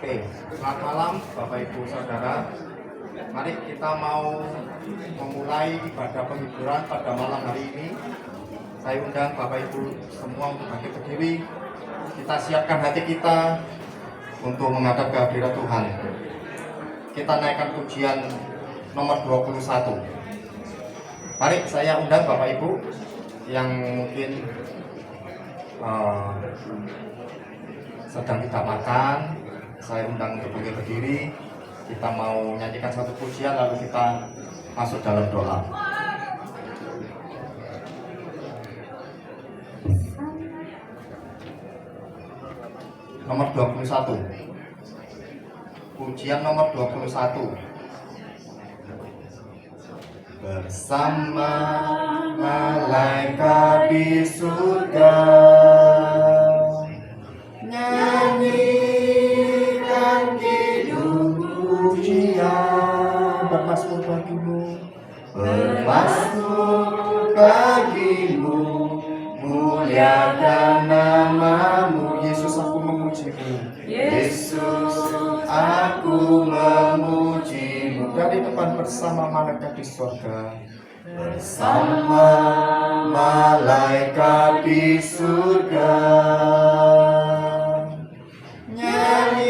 Oke, selamat malam Bapak Ibu Saudara. Mari kita mau memulai ibadah penghiburan pada malam hari ini. Saya undang Bapak Ibu semua untuk bangkit berdiri. Kita siapkan hati kita untuk menghadap ke hadirat Tuhan. Kita naikkan pujian nomor 21. Mari saya undang Bapak Ibu yang mungkin sedang tidak makan, saya undang untuk berdiri. Kita mau nyanyikan satu pujian lalu kita masuk dalam doa. Nomor 21. Pujian nomor 21. Bersama malaikat di surga, nyanyikan kidung pujian, bermasmur bagimu, bermasmur bagimu, muliakan namamu. Yesus, aku memujimu. Yesus, aku memujimu. Dari depan bersama malaikat di surga, bersama malaikat di surga, nyanyikan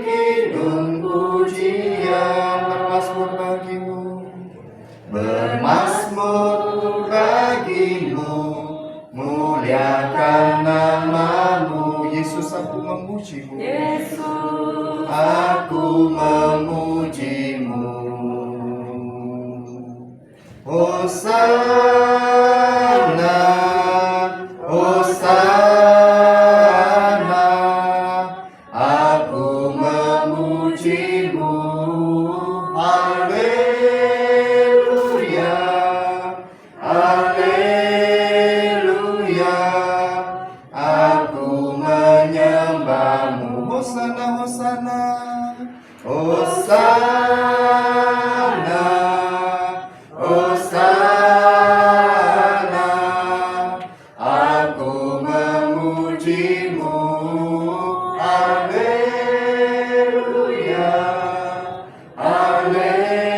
kidung pujian, bermasmur bagimu, bermasmur bagimu, muliakan namamu. Yesus, aku memujimu. Yesus, aku memujimu. Hosana, Hosana, aku memujimu. Haleluya, haleluya, aku menyembahmu. Hosana, Hosana, Hosana, Hosana, aku memujimu. Haleluya, haleluya,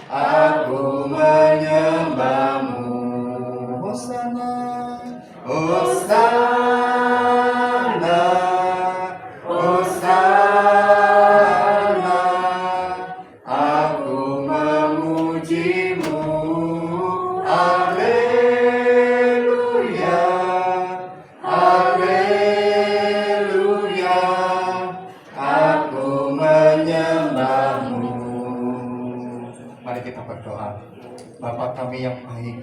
aku menyembahmu. Hosana, Hosana, Hosana, aku memujimu. Haleluya, haleluya, aku menyembahmu. Mari kita berdoa. Bapa kami yang baik,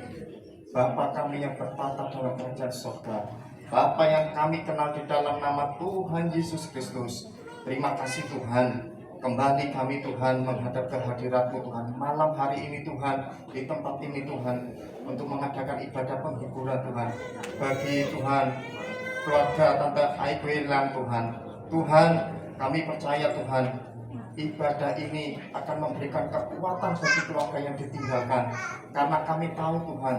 Bapa kami yang bertata dalam kerajaan surga, Bapa yang kami kenal di dalam nama Tuhan Yesus Kristus. Terima kasih Tuhan, kembali kami Tuhan menghadap ke hadirat-Mu Tuhan malam hari ini Tuhan, di tempat ini Tuhan, untuk mengadakan ibadah penghiburan Tuhan bagi Tuhan keluarga Tante Aiko Hilang Tuhan. Tuhan, kami percaya Tuhan, ibadah ini akan memberikan kekuatan bagi keluarga yang ditinggalkan, karena kami tahu Tuhan,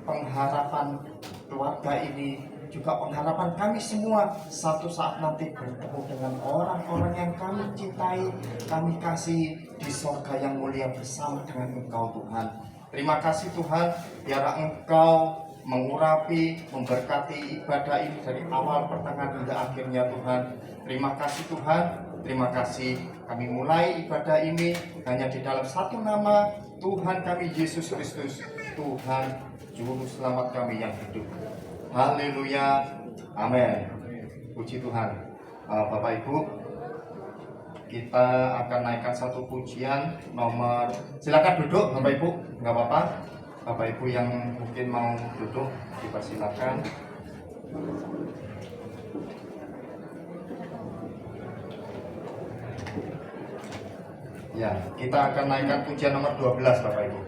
pengharapan keluarga ini juga pengharapan kami semua satu saat nanti bertemu dengan orang-orang yang kami cintai, kami kasih di surga yang mulia bersama dengan Engkau Tuhan. Terima kasih Tuhan, biarlah Engkau mengurapi, memberkati ibadah ini dari awal, pertengahan hingga akhirnya Tuhan. Terima kasih Tuhan, terima kasih. Kami mulai ibadah ini hanya di dalam satu nama, Tuhan kami Yesus Kristus, Tuhan Juru Selamat kami yang hidup. Haleluya, amin. Puji Tuhan. Bapak Ibu, kita akan naikkan satu pujian nomor, silakan duduk Bapak Ibu, nggak apa-apa. Bapak Ibu yang mungkin mau duduk, dipersilakan. Ya, kita akan naikkan pujian nomor 12 Bapak Ibu.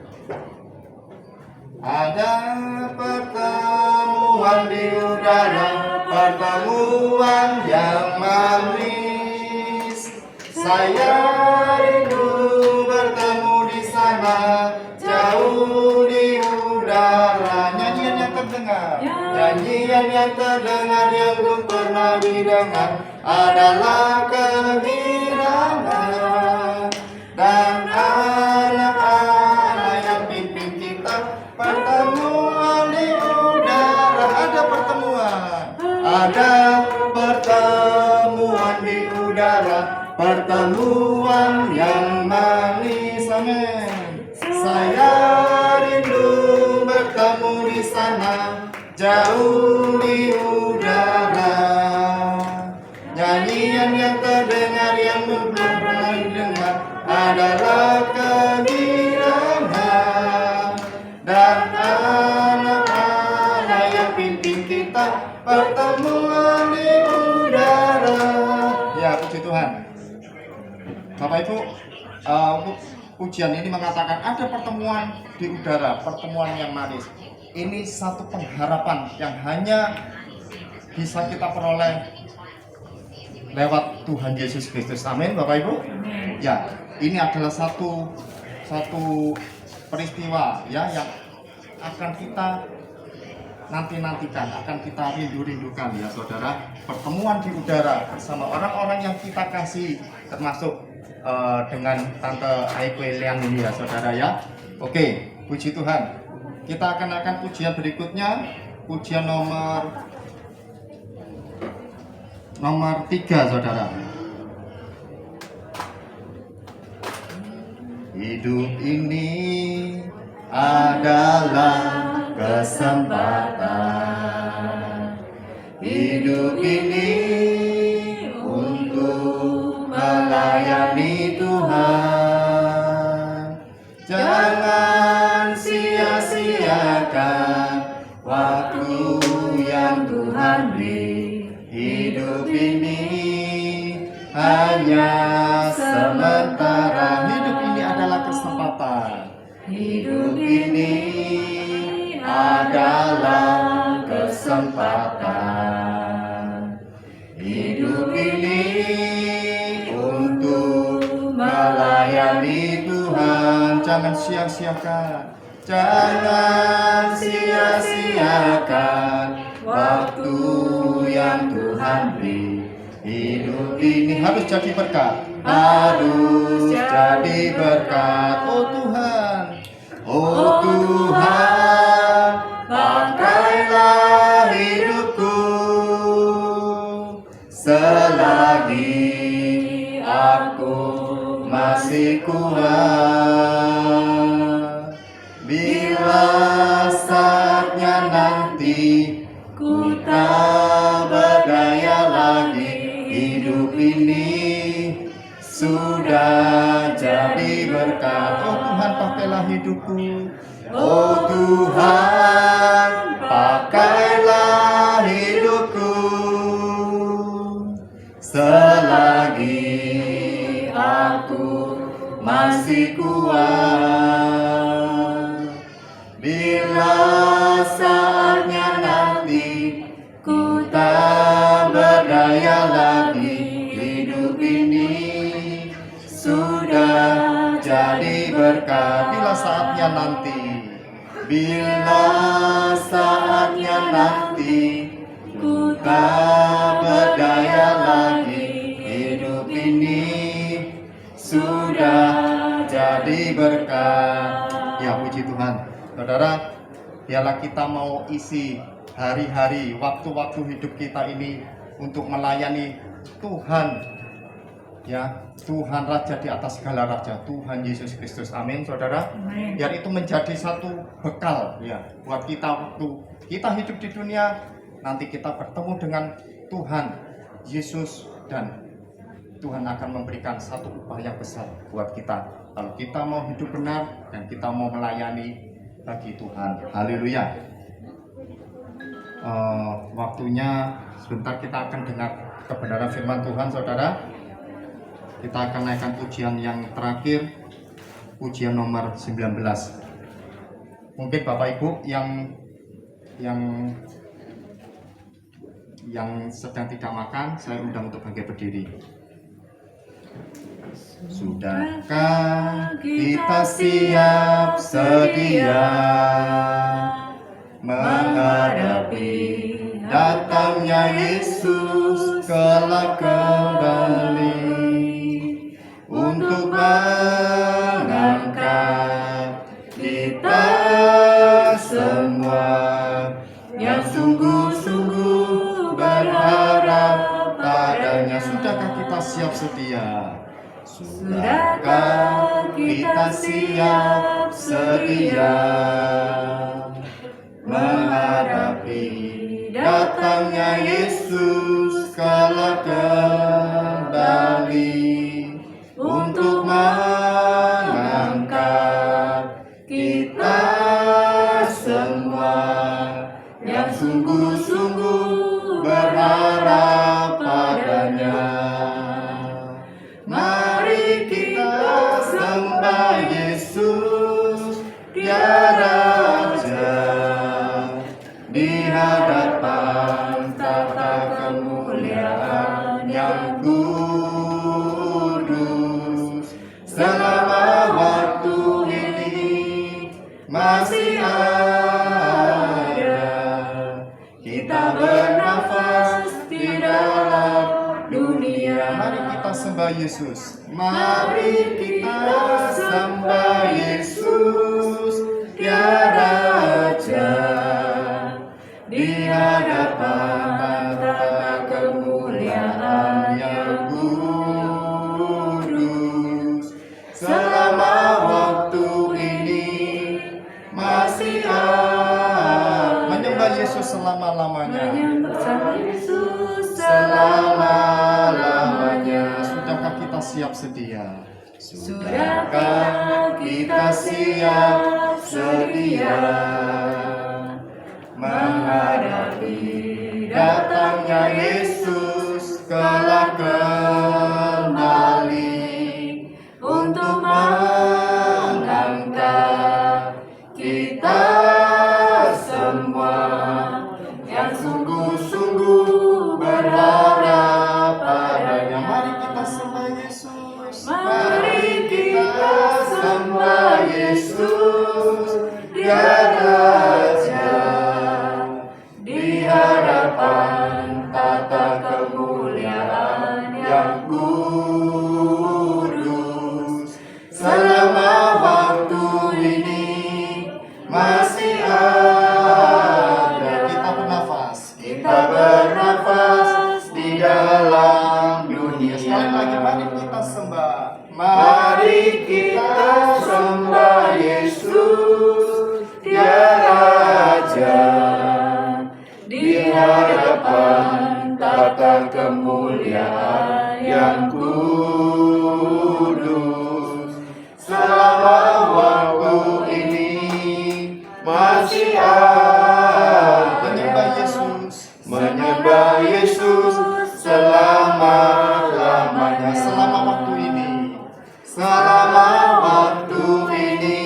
Ada pertemuan di udara, pertemuan yang manis. Saya rindu bertemu di sana, jauh di udara. Nyanyian yang terdengar, nyanyian yang terdengar yang belum pernah didengar adalah kehilangan. Dan anak-anak yang pimpin kita, pertemuan di udara. Ada pertemuan, ada pertemuan di udara, pertemuan yang manis, amin. Saya rindu bertemu di sana, jauh di udara. Nyanyian yang terdengar yang belum pernah didengar adalah kegirangan dan anak-anak yang pimpin kita pertemuan di udara. Ya, puji Tuhan. Bapak Ibu, ujian ini mengatakan ada pertemuan di udara, pertemuan yang manis. Ini satu pengharapan yang hanya bisa kita peroleh lewat Tuhan Yesus Kristus. Amin, Bapak Ibu. Ya, ini adalah satu peristiwa ya yang akan kita nantikan, akan kita rindukan ya saudara. Pertemuan di udara bersama orang-orang yang kita kasih, termasuk dengan Tante Aike Leang ini ya saudara ya. Oke, puji Tuhan. Kita akan ujian berikutnya, ujian nomor 3 saudara. Hidup ini adalah kesempatan. Hidup ini untuk melayani Tuhan. Jangan sia-siakan waktu yang Tuhan beri. Hidup ini hanya sementara. Hidup ini adalah kesempatan. Hidup ini adalah kesempatan. Hidup ini untuk melayani Tuhan. Jangan sia-siakan. Jangan sia-siakan waktu yang Tuhan beri. Hidup ini harus jadi berkat, harus jadi berkat. Oh Tuhan, oh Tuhan, pakailah hidupku selagi aku masih kuat. Bila saatnya nanti ku tak berdaya lagi, hidup ini sudah jadi berkat. Oh Tuhan, pakailah hidupku. Oh Tuhan, pakailah hidupku selagi aku masih kuat. Bila saatnya nanti ku tak berdaya lagi, hidup ini sudah jadi berkat. Bila saatnya nanti, bila saatnya nanti ku tak berdaya lagi, hidup ini sudah jadi berkat. Ya puji Tuhan. Saudara, biarlah kita mau isi hari-hari, waktu-waktu hidup kita ini untuk melayani Tuhan. Ya, Tuhan Raja di atas segala raja, Tuhan Yesus Kristus. Amin, saudara. Amin. Biar itu menjadi satu bekal ya buat kita waktu kita hidup di dunia. Nanti kita bertemu dengan Tuhan Yesus dan Tuhan akan memberikan satu upah yang besar buat kita. Kalau kita mau hidup benar dan kita mau melayani bagi Tuhan. Haleluya. Waktunya sebentar kita akan dengar kebenaran firman Tuhan, saudara. Kita akan naikkan pujian yang terakhir, pujian nomor 19. Mungkin Bapak Ibu yang sedang tidak makan, saya undang untuk bangkit berdiri. Sudahkah kita siap sedia menghadapi datangnya Yesus kelak kembali untuk mengangkat kita semua yang sungguh-sungguh siap sedia? Sudahkah kita siap sedia menghadapi datangnya Yesus kala kembali untuk mengangkat kita semua yang sungguh-sungguh berharap padanya. Mari kita sembah Yesus, Dia Raja, di hadapan tata kemuliaan yang kudus. Selama waktu ini masih ada, kita bernafas di dalam dunia. Mari kita sembah Yesus. Mari kita sembah Yesus, Dia Raja, di hadapan tata kemuliaan yang kudus. Selama waktu ini masih ada, menyembah Yesus selama-lamanya. Menyembah Yesus Selama-lamanya. Sudahkah kita siap sedia? Sudahkah kita siap sedia menghadapi datangnya Yesus kala kembali untuk mengangkat kita semua yang sungguh-sungguh berharap padanya. Mari kita sembah Yesus. Mari kita sembah Yesus, Dia Raja, di hadapan tata kemuliaan yang kudus. Selama waktu ini masih ada, kita bernafas. Kita bernafas di dalam dunia. Sekali lagi, mari kita sembah. Mari kita sembah Yesus, Dia Raja, di hadapan tata kemuliaan yang kudus. Selama waktu ini masih ada, menyembah Yesus, menyembah Yesus selama-lamanya. Selama waktu ini, selama waktu ini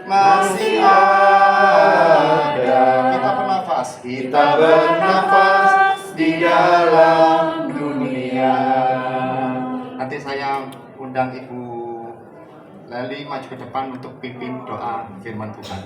masih ada. Kita bernafas, kita bernafas di dalam dunia. Nanti saya undang Ibu Leli maju ke depan untuk pimpin doa firman Tuhan.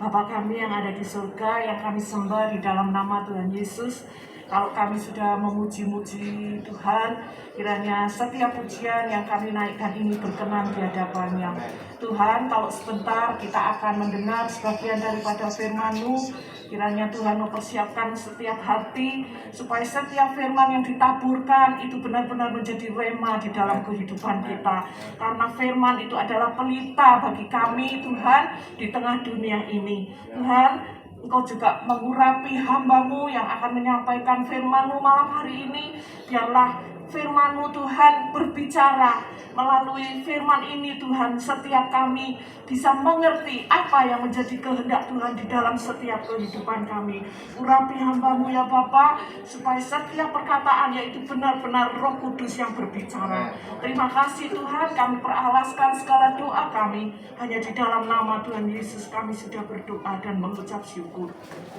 Bapa kami yang ada di surga, yang kami sembah di dalam nama Tuhan Yesus. Kalau kami sudah memuji-muji Tuhan, kiranya setiap pujian yang kami naikkan ini berkenan di hadapan-Nya. Tuhan, kalau sebentar kita akan mendengar sebagian daripada firman-Mu, kiranya Tuhan mempersiapkan setiap hati, supaya setiap firman yang ditaburkan itu benar-benar menjadi rema di dalam kehidupan kita. Karena firman itu adalah pelita bagi kami, Tuhan, di tengah dunia ini. Tuhan, Engkau juga mengurapi hamba-Mu yang akan menyampaikan firman-Mu malam hari ini. Biarlah firman-Mu Tuhan berbicara. Melalui firman ini Tuhan, setiap kami bisa mengerti apa yang menjadi kehendak Tuhan di dalam setiap kehidupan kami. Urapi hamba-Mu ya Bapa, supaya setiap perkataan yaitu benar-benar Roh Kudus yang berbicara. Terima kasih Tuhan, kami peralaskan segala doa kami. Hanya di dalam nama Tuhan Yesus kami sudah berdoa dan mengucap syukur.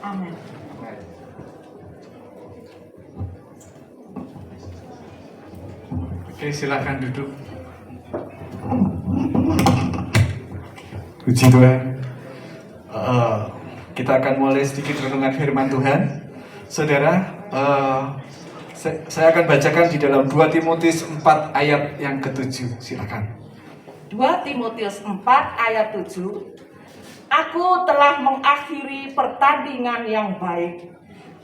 Amin. Oke, silakan duduk. Puji Tuhan. Kita akan mulai sedikit renungan firman Tuhan. Saudara, saya akan bacakan di dalam 2 Timotius 4 ayat yang ke-7. Silakan. 2 Timotius 4 ayat 7. Aku telah mengakhiri pertandingan yang baik.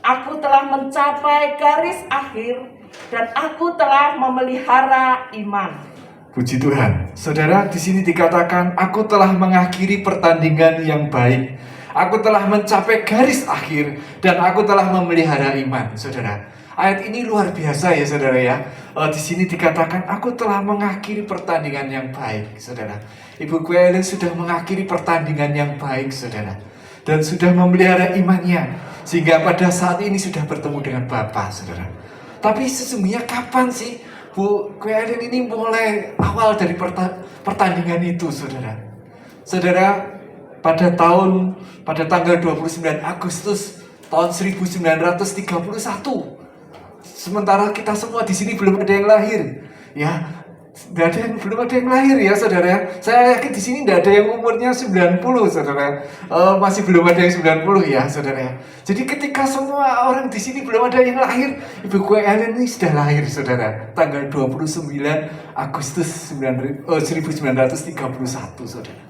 Aku telah mencapai garis akhir dan aku telah memelihara iman. Puji Tuhan. Saudara, di sini dikatakan, aku telah mengakhiri pertandingan yang baik. Aku telah mencapai garis akhir dan aku telah memelihara iman. Saudara, ayat ini luar biasa ya saudara ya. Di sini dikatakan, aku telah mengakhiri pertandingan yang baik. Saudara, Ibu Ellen sudah mengakhiri pertandingan yang baik saudara. Dan sudah memelihara imannya. Sehingga pada saat ini sudah bertemu dengan Bapa saudara. Tapi sesungguhnya kapan sih Bu Ellen ini mulai awal dari pertandingan itu saudara? Saudara, pada tanggal 29 Agustus tahun 1931. Sementara kita semua di sini belum ada yang lahir, ya. Belum ada yang lahir ya saudara. Saya yakin di sini tidak ada yang umurnya 90 saudara. Masih belum ada yang 90 ya saudara. Jadi ketika semua orang di sini belum ada yang lahir, Ibu Ellen ini sudah lahir saudara. Tanggal 29 Agustus 1931 saudara.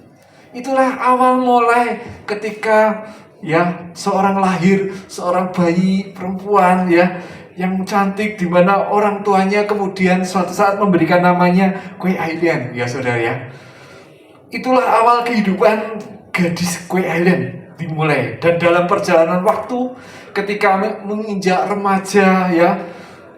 Itulah awal mulai ketika ya seorang lahir, seorang bayi perempuan ya yang cantik, di mana orang tuanya kemudian suatu saat memberikan namanya Kue Aileen ya saudara ya. Itulah awal kehidupan gadis Kue Aileen dimulai, dan dalam perjalanan waktu ketika menginjak remaja ya,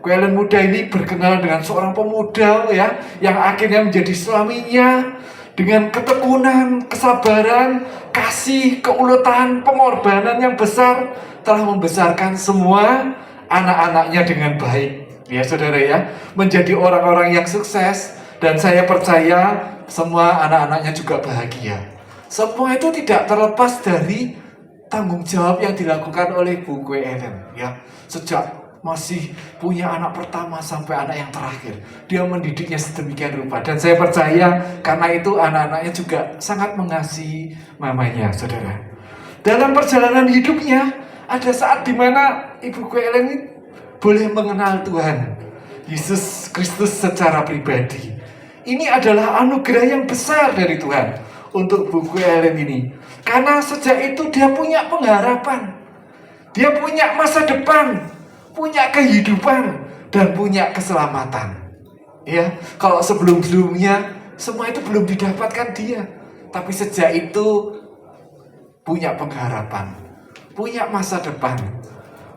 Kue Aileen muda ini berkenalan dengan seorang pemuda ya yang akhirnya menjadi suaminya. Dengan ketekunan, kesabaran, kasih, keuletan, pengorbanan yang besar telah membesarkan semua anak-anaknya dengan baik. Ya saudara ya, menjadi orang-orang yang sukses, dan saya percaya semua anak-anaknya juga bahagia. Semua itu tidak terlepas dari tanggung jawab yang dilakukan oleh Bu Kue Ellen ya. Sejak masih punya anak pertama sampai anak yang terakhir, dia mendidiknya sedemikian rupa, dan saya percaya karena itu anak-anaknya juga sangat mengasihi mamanya saudara. Dalam perjalanan hidupnya ada saat dimana Ibu Kue Ellen ini boleh mengenal Tuhan Yesus Kristus secara pribadi. Ini adalah anugerah yang besar dari Tuhan untuk Bu Kue Ellen ini, karena sejak itu dia punya pengharapan, dia punya masa depan, punya kehidupan, dan punya keselamatan. Ya, kalau sebelum-sebelumnya semua itu belum didapatkan dia, tapi sejak itu punya pengharapan, punya masa depan,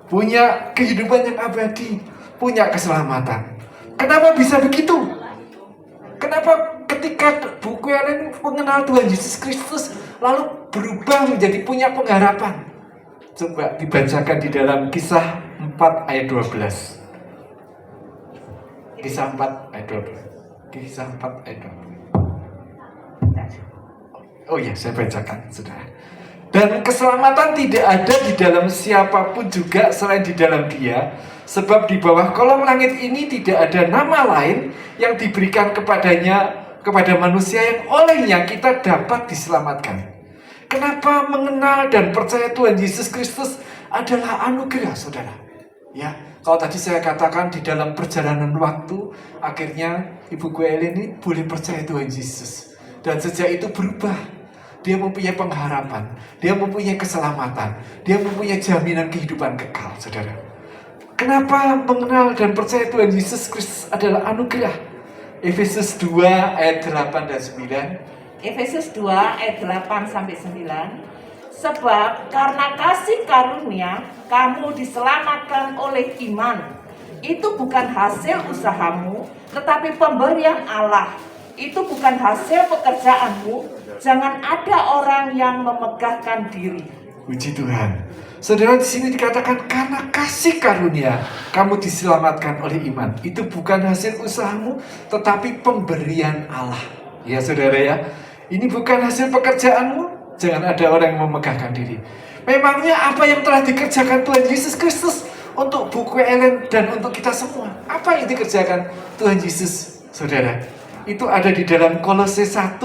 punya kehidupan yang abadi, punya keselamatan. Kenapa bisa begitu? Kenapa ketika Bu Kue Ellen mengenal Tuhan Yesus Kristus lalu berubah menjadi punya pengharapan? Coba dibacakan di dalam Kisah 4 ayat 12. Kisah 4 ayat 12. Kisah 4 ayat 12. Oh ya, saya bacakan, saudara. Dan keselamatan tidak ada di dalam siapapun juga selain di dalam Dia, sebab di bawah kolong langit ini tidak ada nama lain yang diberikan kepada manusia yang olehnya kita dapat diselamatkan. Kenapa mengenal dan percaya Tuhan Yesus Kristus adalah anugerah, saudara? Ya, kalau tadi saya katakan di dalam perjalanan waktu, akhirnya Ibu Kue Ellen ini boleh percaya Tuhan Yesus, dan sejak itu berubah. Dia mempunyai pengharapan, dia mempunyai keselamatan, dia mempunyai jaminan kehidupan kekal, saudara. Kenapa mengenal dan percaya Tuhan Yesus Kristus adalah anugerah? Efesus 2 ayat 8 dan 9. Efesus 2 ayat 8 sampai 9. Sebab karena kasih karunia kamu diselamatkan oleh iman. Itu bukan hasil usahamu, tetapi pemberian Allah. Itu bukan hasil pekerjaanmu. Jangan ada orang yang memegahkan diri. Puji Tuhan. Saudara, di sini dikatakan karena kasih karunia kamu diselamatkan oleh iman. Itu bukan hasil usahamu, tetapi pemberian Allah. Ya saudara ya. Ini bukan hasil pekerjaanmu. Jangan ada orang yang memegahkan diri. Memangnya apa yang telah dikerjakan Tuhan Yesus Kristus untuk Bu Kue Ellen dan untuk kita semua? Apa yang dikerjakan Tuhan Yesus, saudara? Itu ada di dalam Kolose 1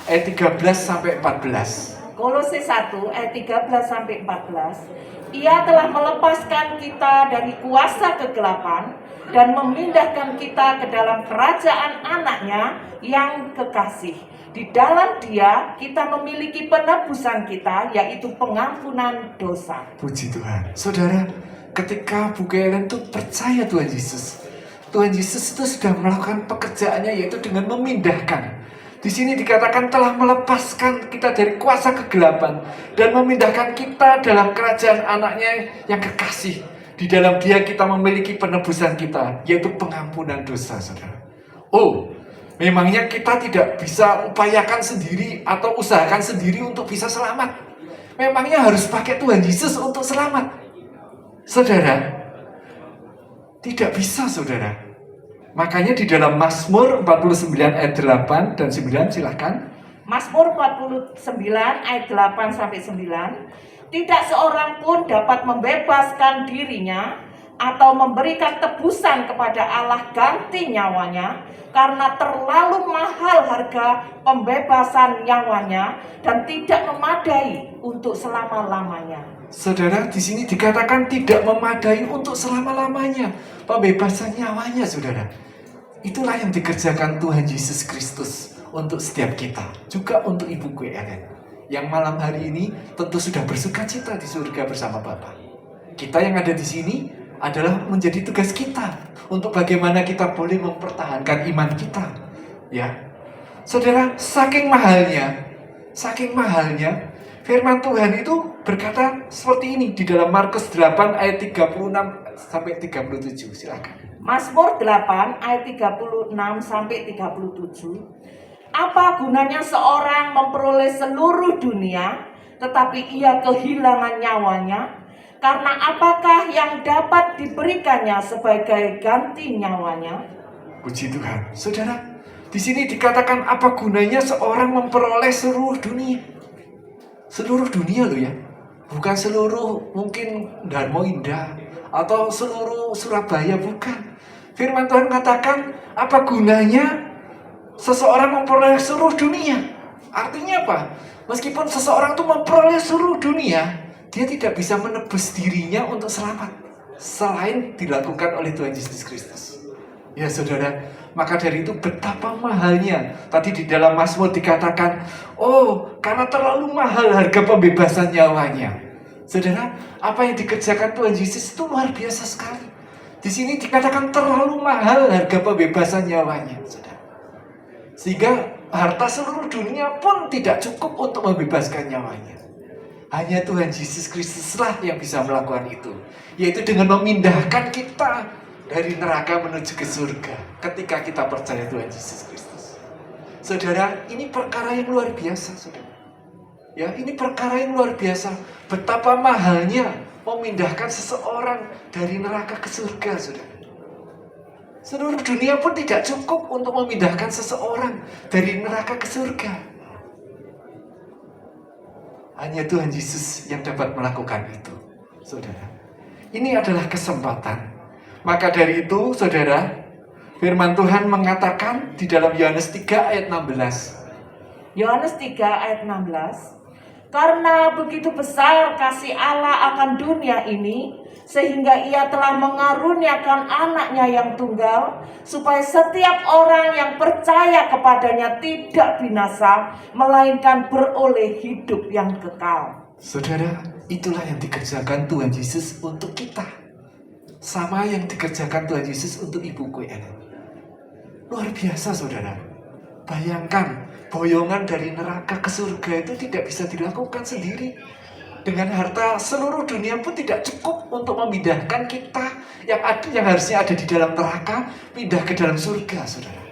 ayat 13 sampai 14. Kolose 1 ayat 13 sampai 14. Ia telah melepaskan kita dari kuasa kegelapan dan memindahkan kita ke dalam kerajaan anaknya yang kekasih. Di dalam Dia kita memiliki penebusan kita, yaitu pengampunan dosa. Puji Tuhan. Saudara, ketika Bu Ellen itu percaya Tuhan Yesus itu sudah melakukan pekerjaannya, yaitu dengan memindahkan. Di sini dikatakan telah melepaskan kita dari kuasa kegelapan dan memindahkan kita dalam kerajaan anaknya yang kekasih. Di dalam Dia kita memiliki penebusan kita, yaitu pengampunan dosa, saudara. Oh, memangnya kita tidak bisa upayakan sendiri atau usahakan sendiri untuk bisa selamat? Memangnya harus pakai Tuhan Yesus untuk selamat? Saudara, tidak bisa, saudara. Makanya di dalam Mazmur 49 ayat 8 dan 9, silakan. Mazmur 49 ayat 8 sampai 9. Tidak seorang pun dapat membebaskan dirinya atau memberikan tebusan kepada Allah ganti nyawanya, karena terlalu mahal harga pembebasan nyawanya dan tidak memadai untuk selama-lamanya. Saudara, di sini dikatakan tidak memadai untuk selama-lamanya pembebasan nyawanya, saudara. Itulah yang dikerjakan Tuhan Yesus Kristus untuk setiap kita, juga untuk Ibu Ellen yang malam hari ini tentu sudah bersuka cita di surga bersama Bapa. Kita yang ada di sini adalah menjadi tugas kita untuk bagaimana kita boleh mempertahankan iman kita. Ya, saudara, saking mahalnya firman Tuhan itu berkata seperti ini di dalam Markus 8 ayat 36 sampai 37. Silakan. Mazmur 8 ayat 36 sampai 37. Apa gunanya seorang memperoleh seluruh dunia tetapi ia kehilangan nyawanya? Karena apakah yang dapat diberikannya sebagai ganti nyawanya? Puji Tuhan. Saudara, di sini dikatakan apa gunanya seorang memperoleh seluruh dunia. Seluruh dunia loh ya. Bukan seluruh mungkin Darmo Indah atau seluruh Surabaya, bukan. Firman Tuhan katakan apa gunanya seseorang memperoleh seluruh dunia. Artinya apa? Meskipun seseorang itu memperoleh seluruh dunia, dia tidak bisa menebus dirinya untuk selamat selain dilakukan oleh Tuhan Yesus Kristus. Ya saudara, maka dari itu betapa mahalnya. Tadi di dalam Mazmur dikatakan, oh karena terlalu mahal harga pembebasan nyawanya. Saudara, apa yang dikerjakan Tuhan Yesus itu luar biasa sekali. Di sini dikatakan terlalu mahal harga pembebasan nyawanya, saudara. Sehingga harta seluruh dunia pun tidak cukup untuk membebaskan nyawanya. Hanya Tuhan Yesus Kristuslah yang bisa melakukan itu, yaitu dengan memindahkan kita dari neraka menuju ke surga ketika kita percaya Tuhan Yesus Kristus. Saudara, ini perkara yang luar biasa, saudara. Ya, ini perkara yang luar biasa. Betapa mahalnya memindahkan seseorang dari neraka ke surga, saudara. Seluruh dunia pun tidak cukup untuk memindahkan seseorang dari neraka ke surga. Hanya Tuhan Yesus yang dapat melakukan itu, saudara. Ini adalah kesempatan. Maka dari itu, saudara, firman Tuhan mengatakan di dalam Yohanes 3 ayat 16. Yohanes 3 ayat 16. Karena begitu besar kasih Allah akan dunia ini, sehingga ia telah mengaruniakan anaknya yang tunggal, supaya setiap orang yang percaya kepadanya tidak binasa, melainkan beroleh hidup yang kekal. Saudara, itulah yang dikerjakan Tuhan Yesus untuk kita. Sama yang dikerjakan Tuhan Yesus untuk Ibu Ellen. Luar biasa, saudara. Bayangkan, boyongan dari neraka ke surga itu tidak bisa dilakukan sendiri. Dengan harta seluruh dunia pun tidak cukup untuk memindahkan kita yang harusnya ada di dalam neraka, pindah ke dalam surga, saudara.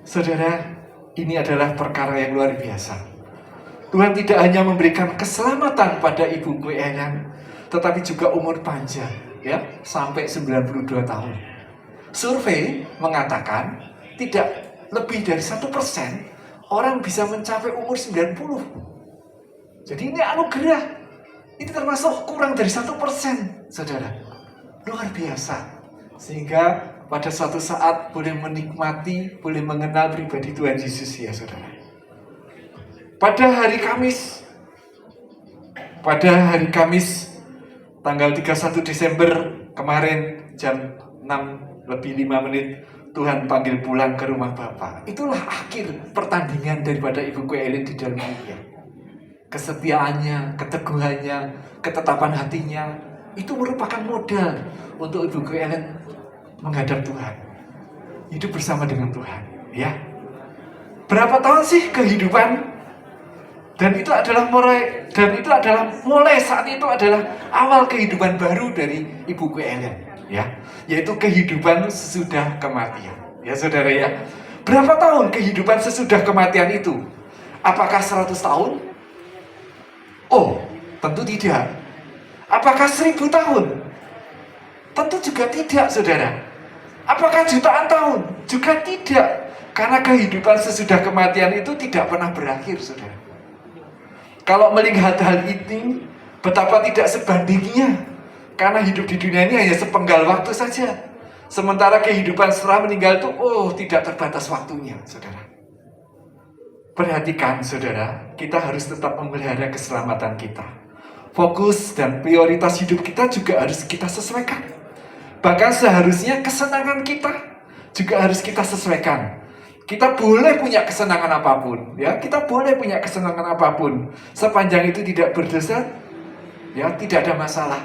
Saudara, ini adalah perkara yang luar biasa. Tuhan tidak hanya memberikan keselamatan pada Ibu Ellen, tetapi juga umur panjang, ya, sampai 92 tahun. Survei mengatakan tidak lebih dari 1% orang bisa mencapai umur 90. Jadi ini anugerah. Ini termasuk kurang dari 1%, saudara. Luar biasa. Sehingga pada suatu saat boleh menikmati, boleh mengenal pribadi Tuhan Yesus, ya saudara. Pada hari Kamis tanggal 31 Desember kemarin jam 6:05 Tuhan panggil pulang ke rumah Bapa. Itulah akhir pertandingan daripada Ibuku Ellen di dalam dunia. Kesetiaannya, keteguhannya, ketetapan hatinya, itu merupakan modal untuk Ibuku Ellen menghadap Tuhan, hidup bersama dengan Tuhan. Ya, berapa tahun sih kehidupan? Dan itu adalah mulai saat itu adalah awal kehidupan baru dari Ibuku Ellen, ya, yaitu kehidupan sesudah kematian. Ya saudara ya, berapa tahun kehidupan sesudah kematian itu? Apakah 100 tahun? Oh, tentu tidak. Apakah 1000 tahun? Tentu juga tidak, saudara. Apakah jutaan tahun? Juga tidak. Karena kehidupan sesudah kematian itu tidak pernah berakhir, saudara. Kalau melihat hal ini, betapa tidak sebandingnya. Karena hidup di dunia ini hanya sepenggal waktu saja. Sementara kehidupan setelah meninggal itu, tidak terbatas waktunya, saudara. Perhatikan, saudara, kita harus tetap memelihara keselamatan kita. Fokus dan prioritas hidup kita juga harus kita sesuaikan. Bahkan seharusnya kesenangan kita juga harus kita sesuaikan. Kita boleh punya kesenangan apapun, ya. Kita boleh punya kesenangan apapun, sepanjang itu tidak berdosa, ya, tidak ada masalah.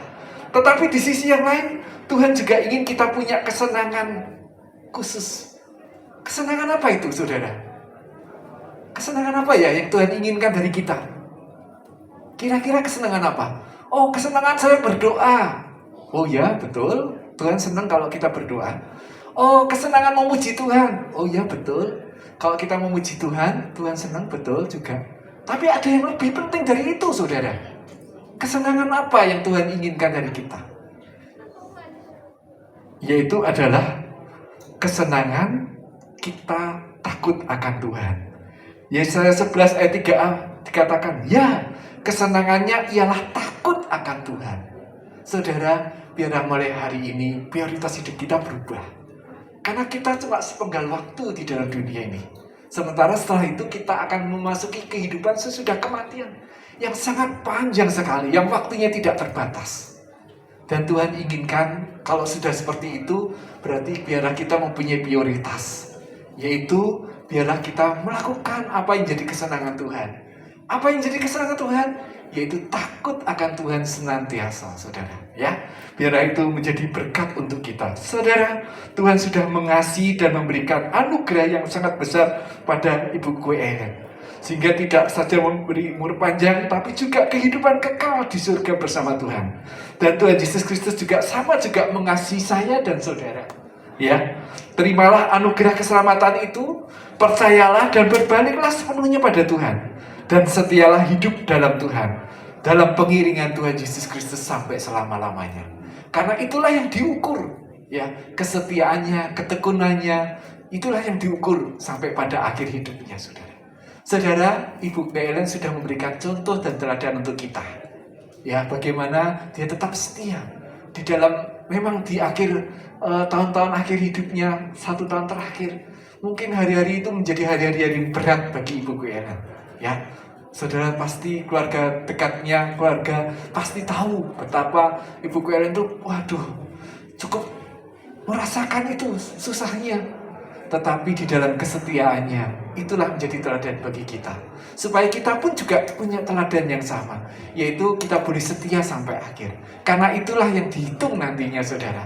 Tetapi di sisi yang lain, Tuhan juga ingin kita punya kesenangan khusus. Kesenangan apa itu, saudara? Kesenangan apa ya yang Tuhan inginkan dari kita? Kira-kira kesenangan apa? Oh, kesenangan saya berdoa. Oh ya, betul. Tuhan senang kalau kita berdoa. Oh, kesenangan memuji Tuhan. Oh ya, betul. Kalau kita memuji Tuhan, Tuhan senang, betul juga. Tapi ada yang lebih penting dari itu, saudara. Kesenangan apa yang Tuhan inginkan dari kita? Yaitu adalah kesenangan kita takut akan Tuhan. Yesaya 11 ayat 3a dikatakan, ya, kesenangannya ialah takut akan Tuhan. Saudara, biarlah mulai hari ini prioritas hidup kita berubah. Karena kita cuma sepenggal waktu di dalam dunia ini. Sementara setelah itu kita akan memasuki kehidupan sesudah kematian yang sangat panjang sekali, yang waktunya tidak terbatas. Dan Tuhan inginkan kalau sudah seperti itu, berarti biarlah kita mempunyai prioritas. Yaitu biarlah kita melakukan apa yang jadi kesenangan Tuhan. Apa yang jadi kesenangan Tuhan? Yaitu takut akan Tuhan senantiasa, saudara. Ya, biarlah itu menjadi berkat untuk kita. Saudara, Tuhan sudah mengasihi dan memberikan anugerah yang sangat besar pada Ibuku Ellen. Sehingga tidak saja memberi umur panjang, tapi juga kehidupan kekal di surga bersama Tuhan. Dan Tuhan Yesus Kristus juga mengasihi saya dan saudara. Ya, terimalah anugerah keselamatan itu, percayalah dan berbaliklah sepenuhnya pada Tuhan. Dan setialah hidup dalam Tuhan, dalam pengiringan Tuhan Yesus Kristus sampai selama-lamanya. Karena itulah yang diukur, ya, kesetiaannya, ketekunannya, itulah yang diukur sampai pada akhir hidupnya, saudara. Saudara, Ibu Ellen sudah memberikan contoh dan teladan untuk kita. Ya, bagaimana dia tetap setia di dalam, memang di akhir tahun-tahun akhir hidupnya, 1 tahun terakhir, mungkin hari-hari itu menjadi hari-hari yang berat bagi Ibuku Ellen. Ya, saudara pasti keluarga dekatnya, keluarga pasti tahu betapa Ibuku Ellen itu, cukup merasakan itu susahnya. Tetapi di dalam kesetiaannya, itulah menjadi teladan bagi kita. Supaya kita pun juga punya teladan yang sama, yaitu kita boleh setia sampai akhir. Karena itulah yang dihitung nantinya, saudara.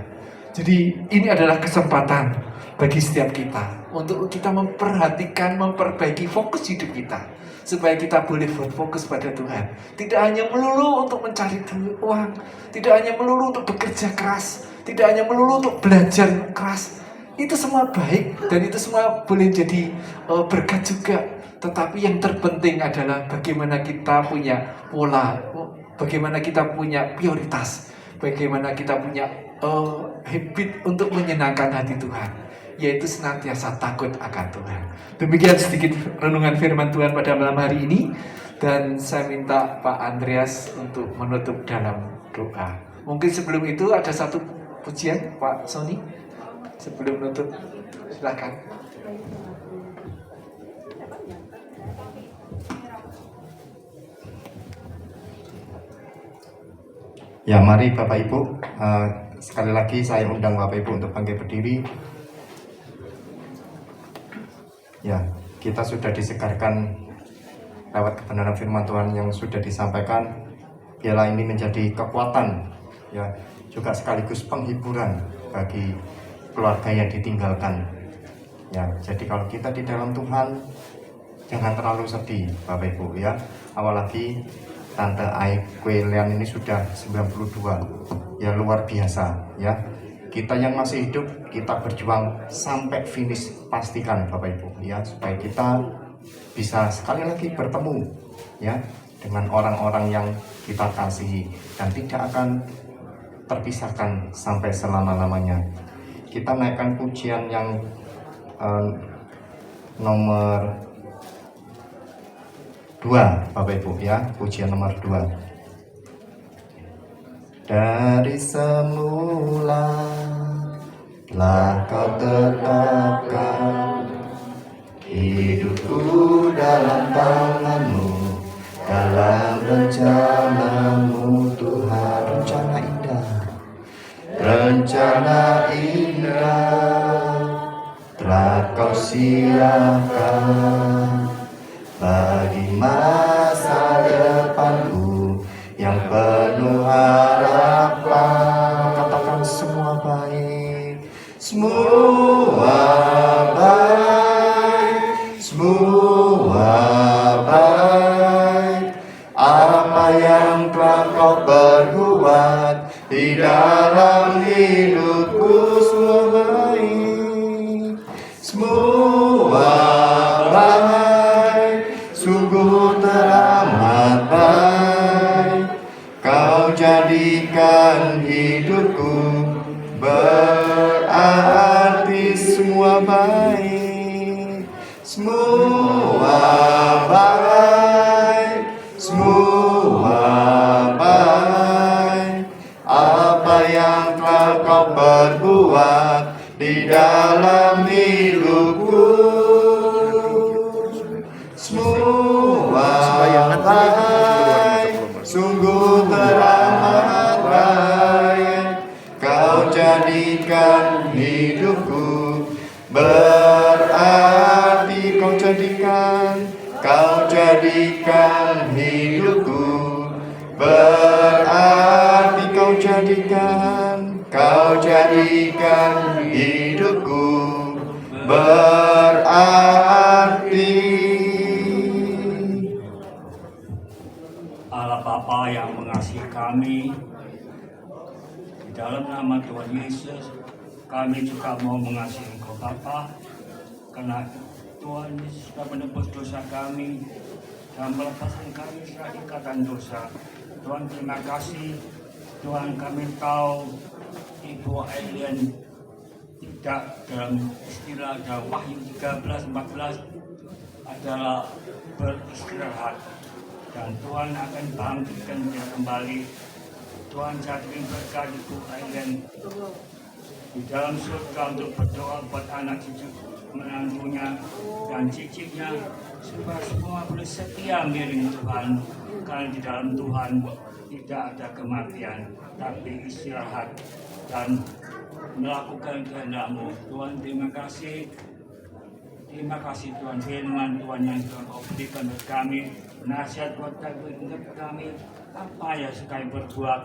Jadi ini adalah kesempatan bagi setiap kita untuk kita memperhatikan, memperbaiki fokus hidup kita. Supaya kita boleh berfokus pada Tuhan. Tidak hanya melulu untuk mencari uang, tidak hanya melulu untuk bekerja keras, tidak hanya melulu untuk belajar keras. Itu semua baik dan itu semua boleh jadi berkat juga. Tetapi yang terpenting adalah bagaimana kita punya pola, bagaimana kita punya prioritas, bagaimana kita punya habit untuk menyenangkan hati Tuhan, yaitu senantiasa takut akan Tuhan. Demikian sedikit renungan firman Tuhan pada malam hari ini. Dan saya minta Pak Andreas untuk menutup dalam doa. Mungkin sebelum itu ada satu pujian, Pak Sony. Sebelum menutup, silakan. Ya, mari Bapak Ibu, sekali lagi saya undang Bapak Ibu untuk bangkit berdiri. Ya, kita sudah disegarkan lewat kebenaran firman Tuhan yang sudah disampaikan. Biarlah ini menjadi kekuatan, ya, juga sekaligus penghiburan bagi keluarga yang ditinggalkan. Ya, jadi kalau kita di dalam Tuhan, jangan terlalu sedih Bapak Ibu ya. Apalagi Tante Aikwelian ini sudah 92, ya luar biasa ya. Kita yang masih hidup, kita berjuang sampai finish, pastikan Bapak Ibu ya, supaya kita bisa sekali lagi bertemu ya dengan orang-orang yang kita kasihi dan tidak akan terpisahkan sampai selama-lamanya. Kita naikkan pujian yang nomor 2 Bapak Ibu ya, pujian nomor 2. Dari semula telah kau tetapkan hidupku dalam tanganmu, dalam rencanamu Tuhan. Rencana indah telah kau siapkan bagi masa depanku yang penuh harapan. Katakan semua baik, semua baik, semua baik. Apa yang telah kau perbuat di dalam hidupku, semua baik, semua baik. Sungguh teramat baik, kau jadikan hidupku berarti. Semua baik, semua baik, semua baik. Apa yang telah kau perbuat di dalam hidupku, semua baik, sungguh teramat baik. Kau jadikan hidupku berarti. Kau jadikan hidupku berarti. Kau jadikan hidupku berarti. Allah Bapa yang mengasihi kami, di dalam nama Tuhan Yesus, kami juga mau mengasihi Engkau Bapa, karena Tuhan Yesus sudah menebus dosa kami dan melepaskan kami dari ikatan dosa. Tuhan, terima kasih. Tuhan, kami tahu Ibu Aileen tidak dalam istilah dalam Wahyu 13:14 adalah beristirahat, dan Tuhan akan bangkitkan dia kembali. Tuhan, jadikan berkat Ibu Aileen di dalam surga untuk berdoa buat anak cucu menantunya dan cicitnya, supaya semua boleh setia miring Tuhan, karena di dalam Tuhan tidak ada kematian, tapi istirahat dan melakukan kehendak-Mu. Tuhan, terima kasih. Terima kasih Tuhan, firman Tuhan yang Tuhan Kau berikan buat kami, nasihat buat kami, apa yang kami berbuat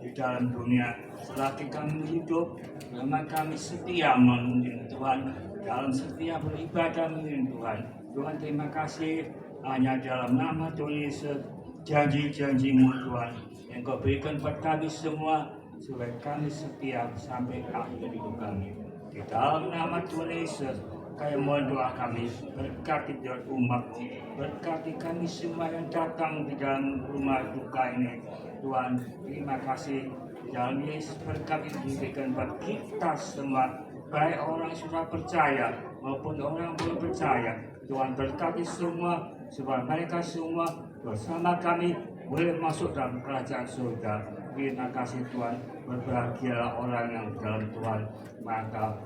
di dalam dunia. Selagi kami hidup, memang kami setia menurut Tuhan, dalam setia beribadah menurut Tuhan. Tuhan, terima kasih, hanya dalam nama Tuhan Yesus, janji-janji-Mu Tuhan yang Kau berikan buat kami semua, supaya kami setia sampai akhir hidup kami. Di dalam nama Tuhan Yesus, kami mohon doa kami, berkati umat, berkati kami semua yang datang di dalam rumah duka ini. Tuhan, terima kasih. Di dalam Yesus berkat diberikan buat kita semua, baik orang yang sudah percaya maupun orang yang belum percaya. Tuhan, berkati semua, supaya mereka semua bersama kami boleh masuk dalam kerajaan surga. Terima kasih Tuhan, berbahagialah orang yang dalam Tuhan. Maka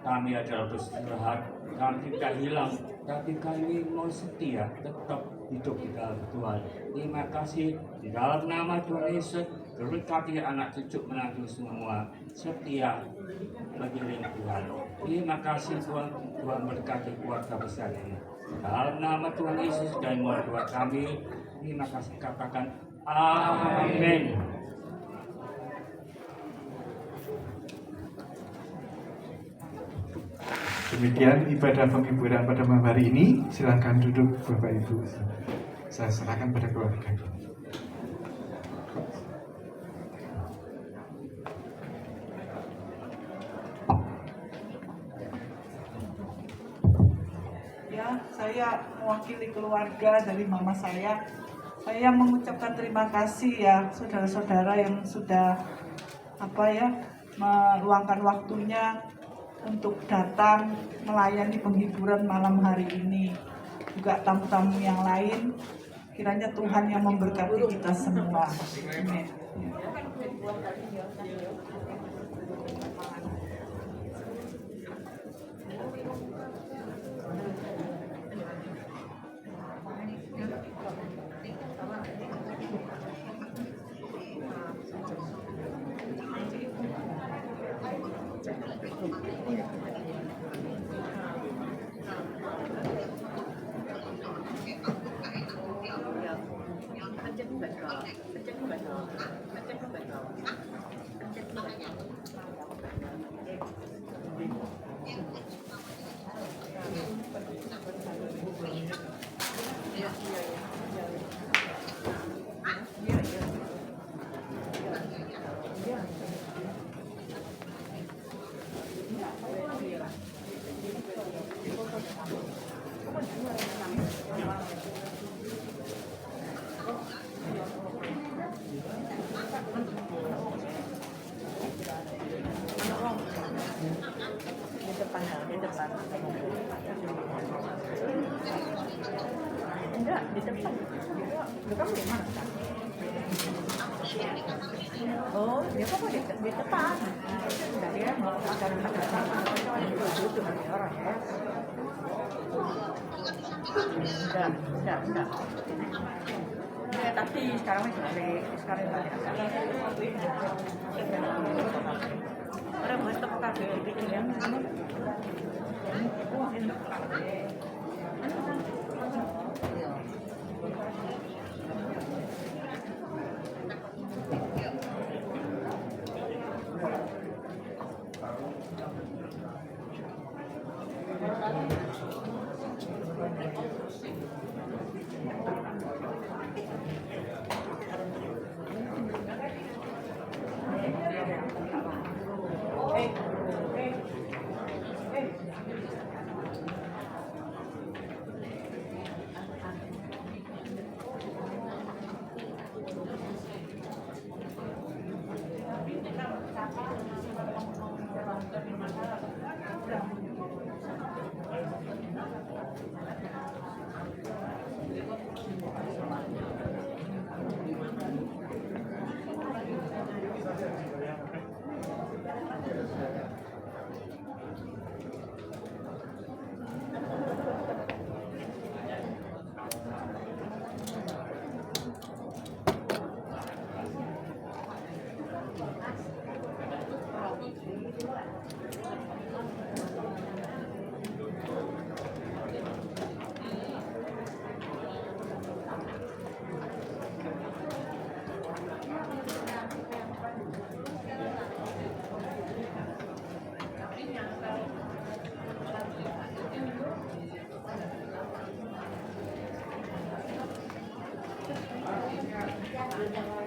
kami adalah beristirahat, kami tidak hilang, tapi kami mau setia tetap hidup kita Tuhan. Terima kasih di dalam nama Tuhan Yesus, berkati anak cucu menantu semua setia mengiring Tuhan. Terima kasih Tuhan, Tuhan berkati keluarga besar ini. Dalam nama Tuhan Yesus dan doa kami, terima kasih, katakan amin. Demikian ibadah penghiburan pada malam hari ini. Silakan duduk Bapak Ibu. Saya serahkan pada keluarga. Ya, saya mewakili keluarga dari mama saya. Saya mengucapkan terima kasih ya saudara-saudara yang sudah meluangkan waktunya untuk datang melayani penghiburan malam hari ini. Juga tamu-tamu yang lain, kiranya Tuhan yang memberkati kita semua. Amin. Enggak, di depan. Lu kamu di mana? Oh, dia kok di depan. Enggak, dia mau makan sama duduk sama orang ya. Enggak. Ya, tapi sekarang balik. Orang mau stop kafe bikin yang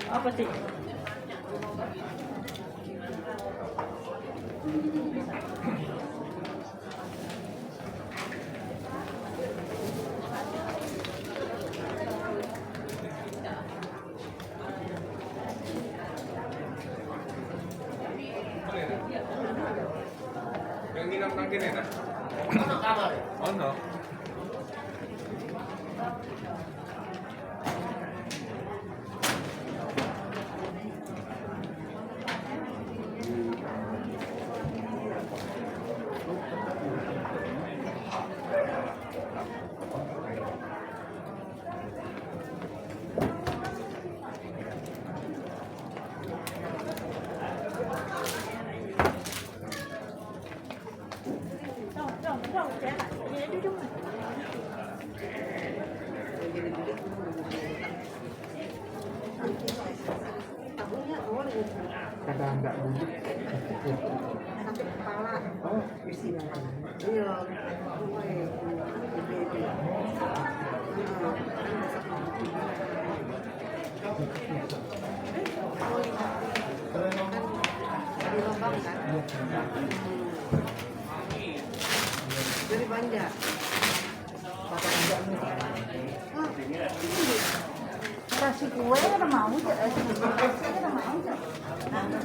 apa sih? Yang nginap nang kene ta? Ono. Kadang enggak bunyi. Sakit kepala. Oh, isi Iya. Di lubang kan? Dari Banda. Bapak enggak kasih kue ada mau aja, ada mau aja. Ada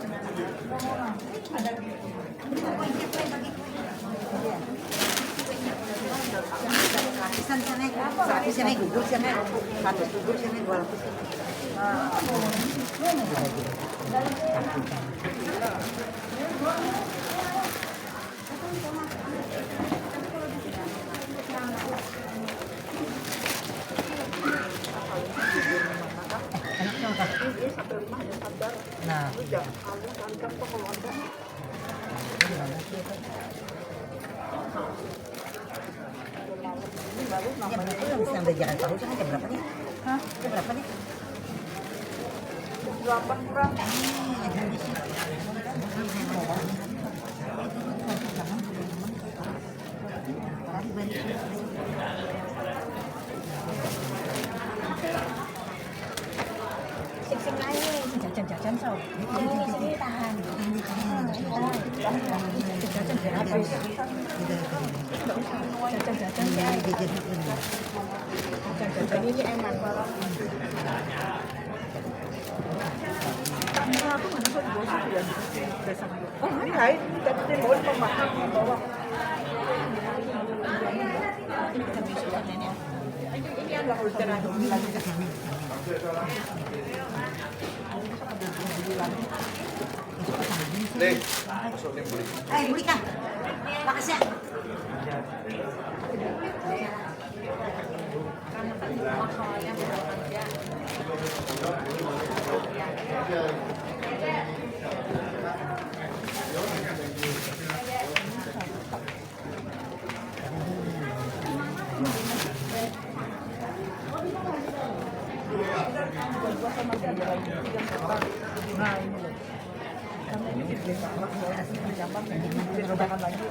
sana gugur sana 100 gugur sana 200. Nah, itu bisa ambil jalan tahu kan jam berapa nih? Hah? Jam berapa nih? 8 kurang. Sing lain, jajan-jajan so. Tahan. Jajan berapa sih? Jajan-jajan ya. Jajan ini enak banget. Aku mana kok bosok ya? Oh, ini lain, tapi dia bawa pemakan bawa. Ini adalah alternatif lagi ke sini. Beli kan? Makasih ya. Nah, ini loh. Karena ini biasa cabang dicobakan lagi.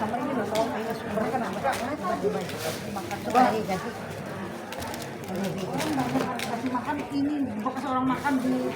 Sama ini loh, kalau kayaknya sumber kan makan coba lagi ganti. Kasih makan ini, bekas orang makan di.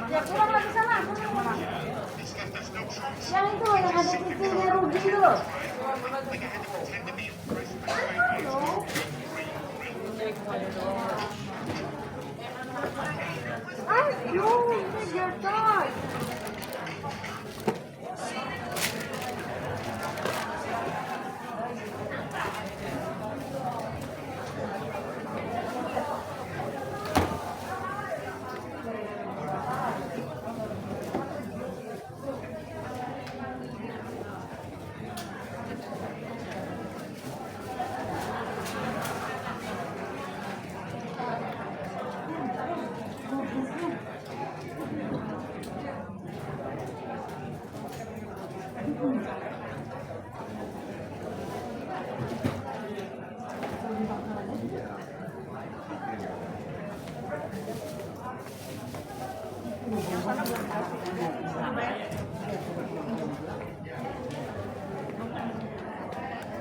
Ya kurang lagi sana. Yang itu yang ada titiknya rugi itu loh. Ayo, ini jatuh.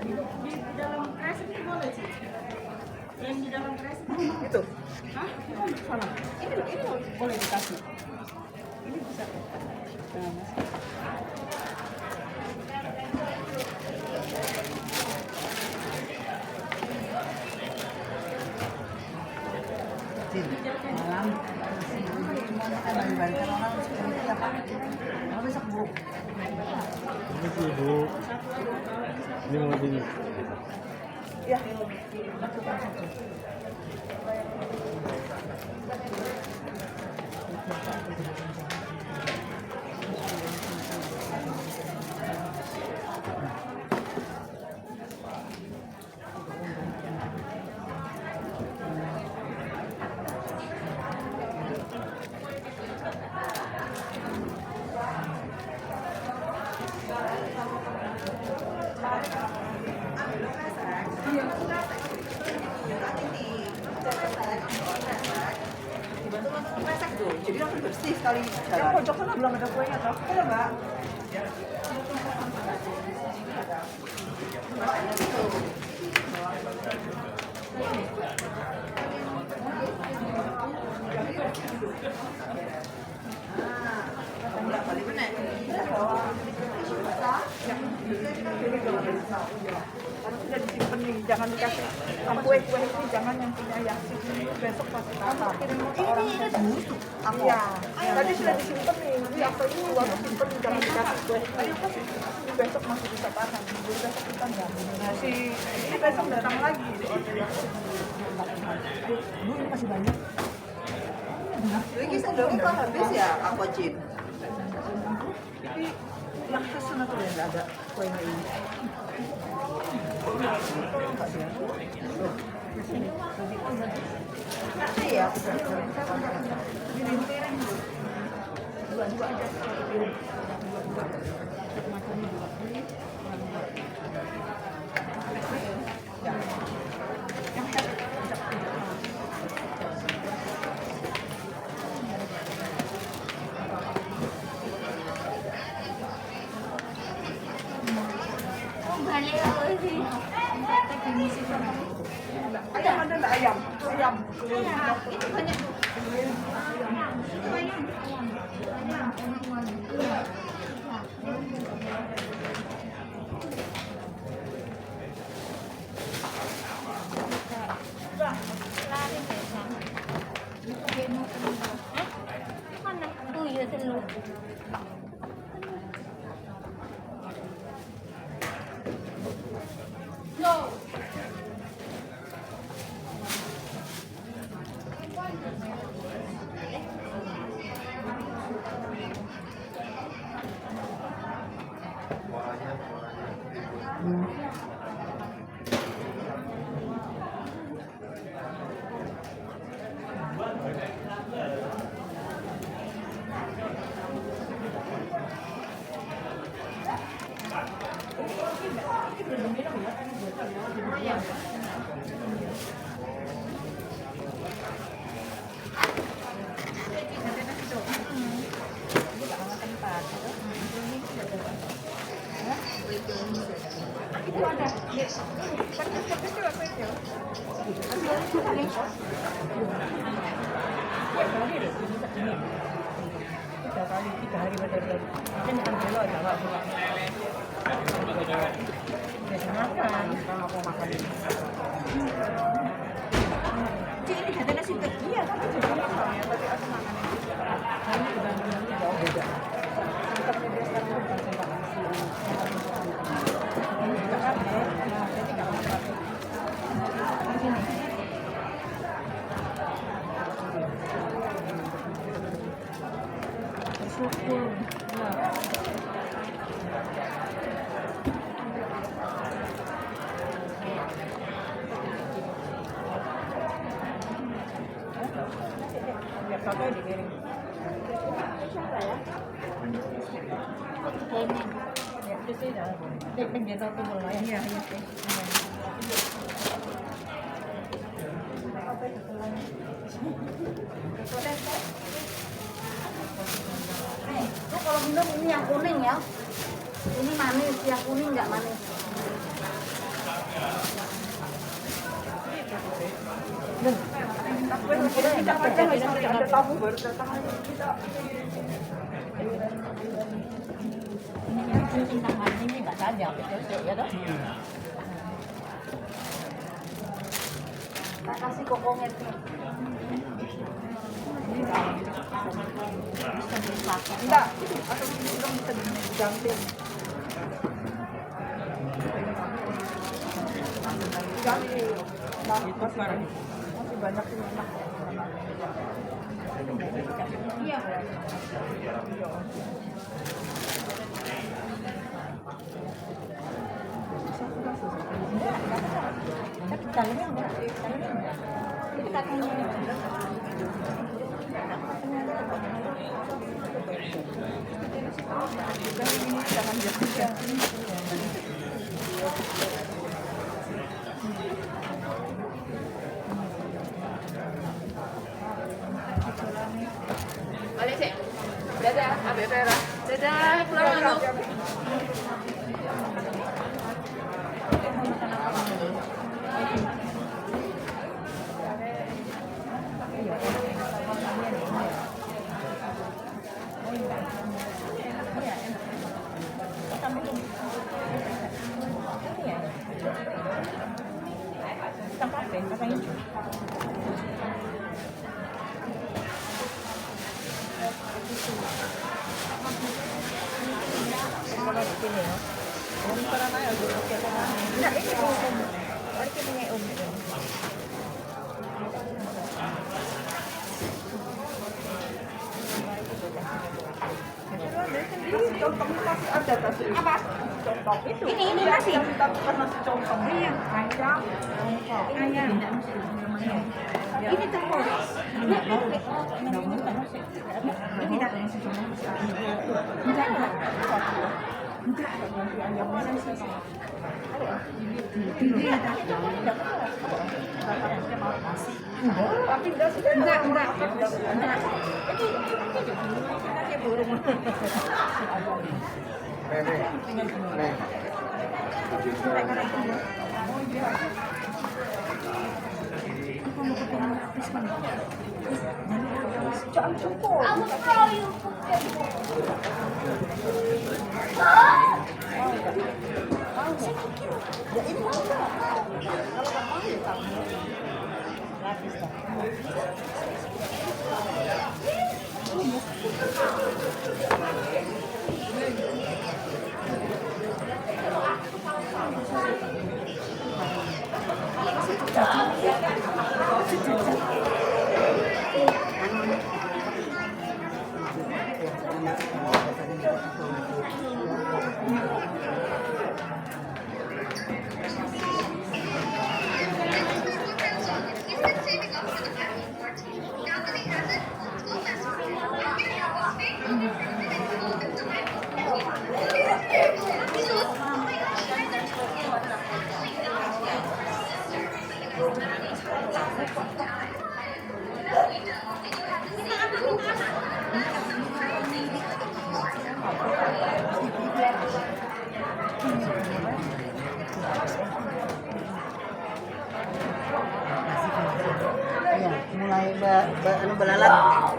Di dalam kresek itu boleh sih. Yang di dalam kresek Itu. Hah? Sana. Ini boleh dikasih. Ini bisa. Nah, Mas. Malam balik-balikan orang seperti apa? Mau besok Bu. Ini sih Bu. Ini mau di Ya. Jadi langsung bersih sekali. Yang pojok sana belum ada kuenya toh? Ada Mbak. Karena sudah disimpan nih, jangan dikasih kue-kue ini, jangan yang punya yang besok pasti tahan. Ini busuk. Iya, tadi sudah disimpan nih, jadi apa ini waktu simpan jangan dikasih kue. Ayo kasih, besok masih bisa tahan. Besok kita nggak. Nah si ini besok datang lagi. Bu ini masih banyak. Ini sendoknya kok habis ya, aku Cip. Tapi yang khas sana tuh yang nggak ada kuenya ini. Nanti ya, dua aja. Ayam ada nggak ayam? Ayam. itu banyak. Mana? Oh iya telur. No. Tiga hari berturut-turut. Mungkin akan belok aja Pak. Biasa makan. Kalau aku makan ini. Cik ini ada nasi tek. Iya, tapi juga makan ya. Tapi aku makan ini. Ini dibanding jauh beda. Santapnya dia sekarang bukan santap nasi. Ini juga kan ya. Nah, jadi nggak makan. Di sini. Syukur. Nah. Biar pakai dikirim. Siapa ya? Ini. Ya, di sini dah. Di pinggir satu bola ya. Iya, iya. Apa itu? Lu kalau minum ini yang kuning ya. Ini manis, yang kuning nggak manis. Ada tamu baru datang aja kita. Ini nggak tajam, ya toh? Tak kasih kokongnya tuh. Enggak, atau belum bisa digantiin. Ganti. Nah, masih banyak yang enak. Iya. Tapi dalamnya enggak. Itu katanya. Balik sih. Dadah, Abe Vera. Dadah, pulang dulu. Contohnya masih ada tas apa? Contoh itu. Ini masih. Kita bukan nasi contoh. Iya, ayam. Ayam. Ini terpolos. Ini tidak nasi contoh. Enggak. Tapi enggak sih. Enggak. Iya, mulai belalat.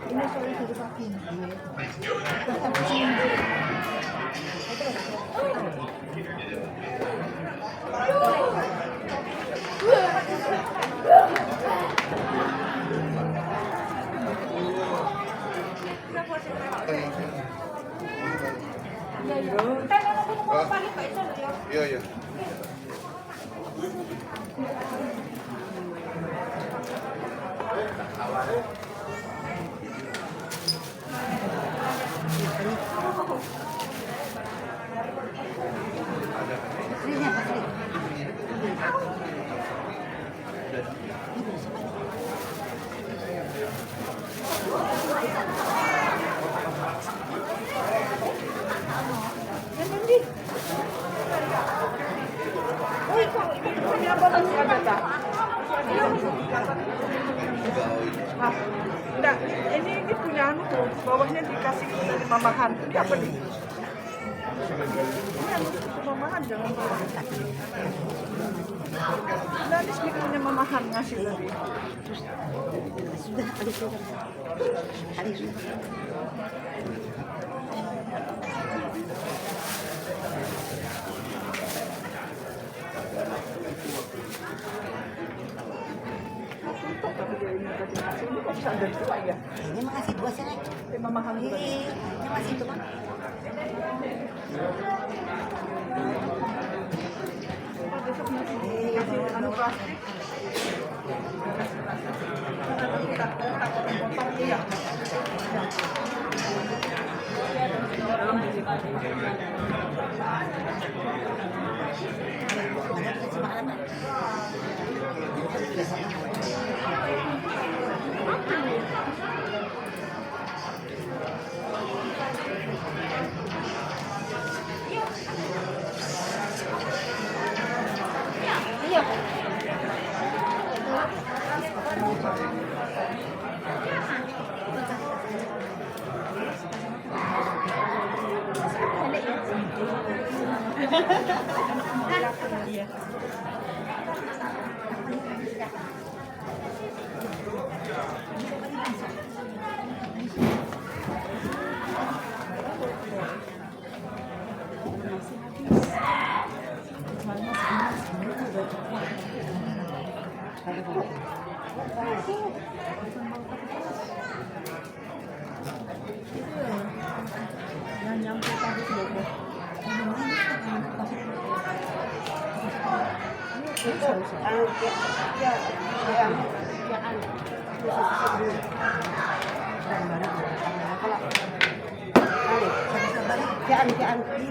Ini soalnya dari pagi. Iya, iya. Enggak, ini punya anu tuh, bawahnya dikasih dari mamahan. Ini apa nih? Ini anu mamahan jangan lupa. Nah, ini punya mamahan ngasih tadi. Sudah, Ali sudah. Ali sudah. Tapi dia ini kasih ngasih, ini kok bisa ada dua ya? Ini makasih dua sih. Mamahan juga. Ini masih itu kan. Besok kasih anu plastik. Iya.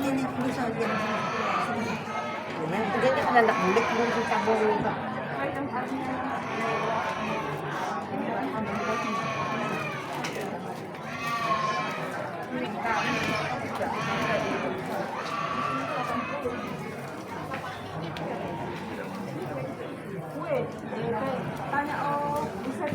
Ini bisa dia. Dia kan anak bulik belum cabut lupa. Tanya bisa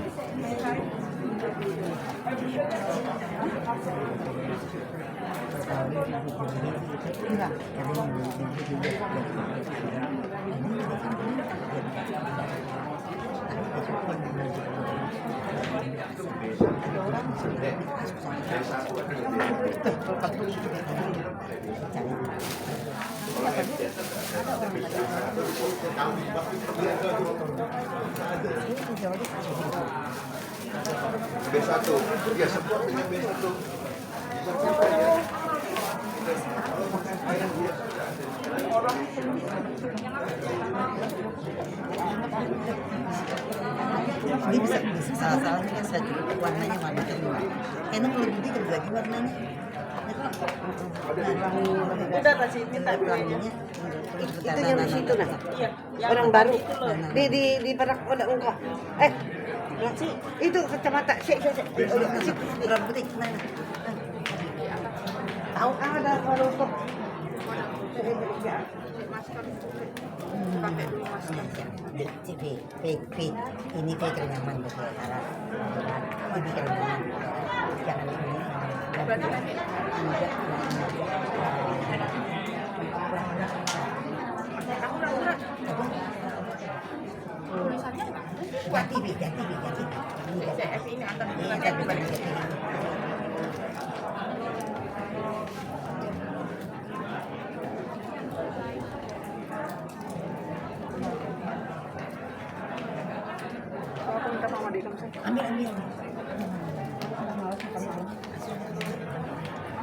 B1, ya sepertinya B1. Ini bisa salah-salahnya kan saya warnanya warna kedua. Karena kalau gini kan lagi warnanya. Udah kasih minta Warnanya itu yang di situ nah. Orang baru. Di Perak udah enggak. Si itu kacamata. rambutnya mana? Tahu ada kalau kok. TV, fake, ini fake nyaman betul cara ini kan nyaman. Jangan ini. Ganti.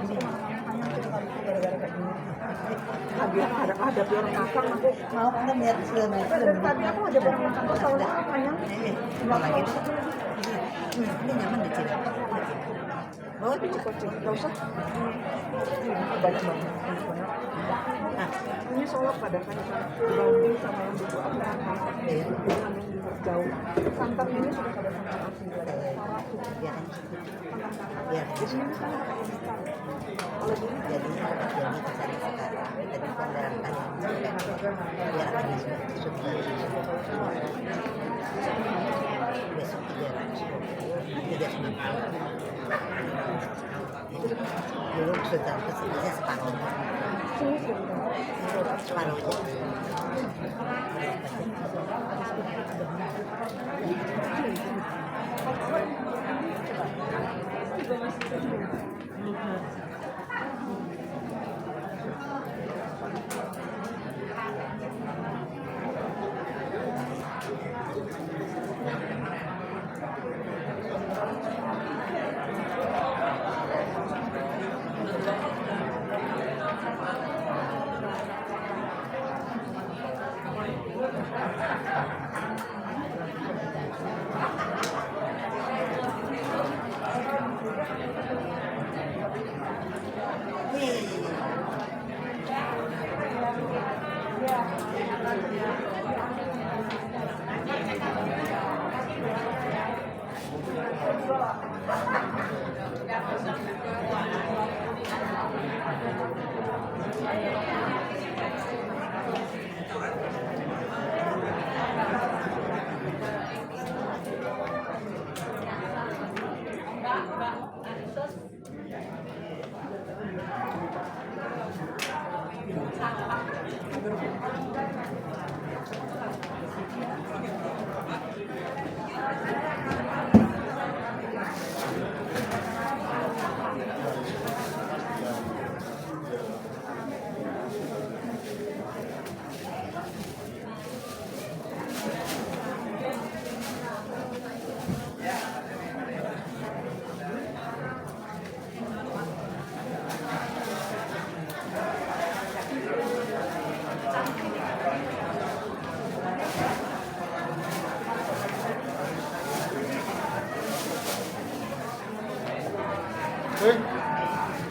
Ini akan ambil. Ada orang makan aku Mau kan lihat segala macam. dari tadi aku ada orang makan kok soalnya apanya Lagi ini nyaman deh cik. oh kocok nggak usah banyak banget nah ini solok pada kan dibanding sama yang buku aku makan Iya. yang jauh santan ini sudah pada santan asli Ya. Ya. di sini misalnya pakai ikan kalau dulu Jadi kesana sekarang. Tadi kan dalam tanya. Biar kami sudah besok 300. tidak sempat. Belum sudah bisa separuh. Separuh aja.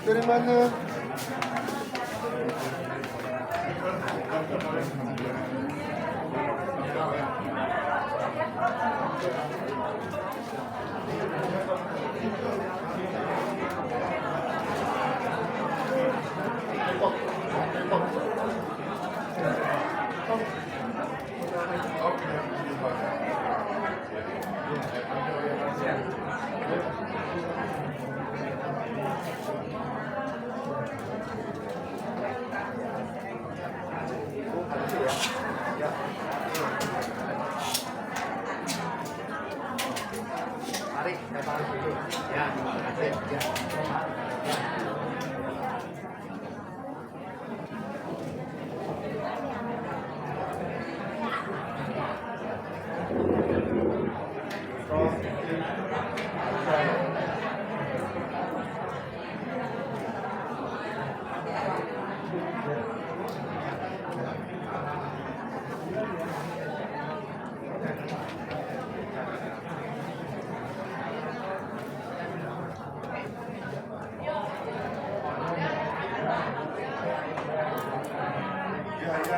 Dari mana? Ya.